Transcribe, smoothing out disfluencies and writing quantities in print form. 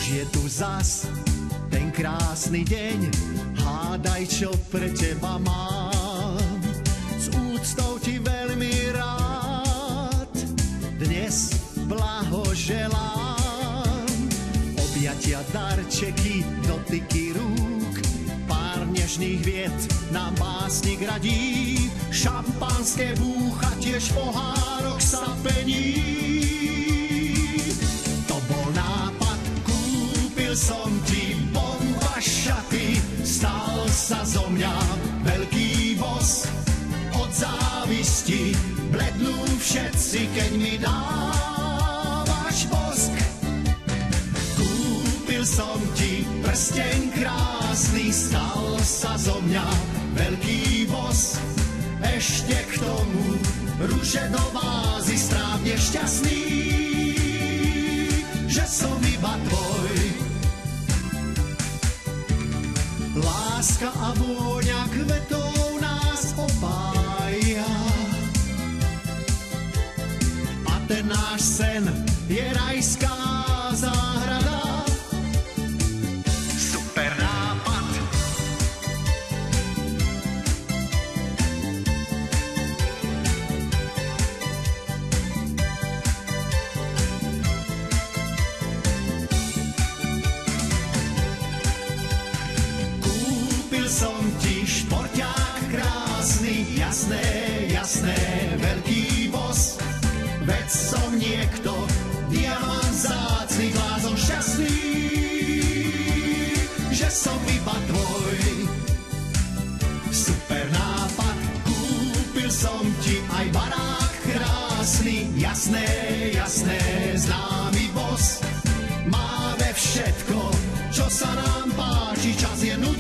je tu zas ten krásny deň, hádaj, čo pre teba mám. S úctou ti veľmi rád dnes blahoželám. Objatia, darčeky, dotyky rúk, pár nežných vied nám básnik radí. Šampanské búcha, tiež pohárok sa pení. To bol nápad, kúpil som ti bomba šaty, stal sa zo mňa veľký boss. Od závisti blednú všetci, keď mi dávaš bosk. Kúpil som ti prsteň krásny, stal sa zo mňa veľký boss. Ešte k tomu ruže do vázy, strávne šťastný, že som iba tvoj. Láska a vôňa kvetov nás opája a ten náš sen je rajská záhrada. Super nápad. Kúpil som ti šporťák krásny, jasné, jasné, veľký boss. Veď som niekto, diamant vzácny, blázon šťastný, že som iba tvoj. Super nápad, kúpil som ti aj barák krásny, jasné, jasné, známy boss. Máme všetko, čo sa nám páči, čas je nutný.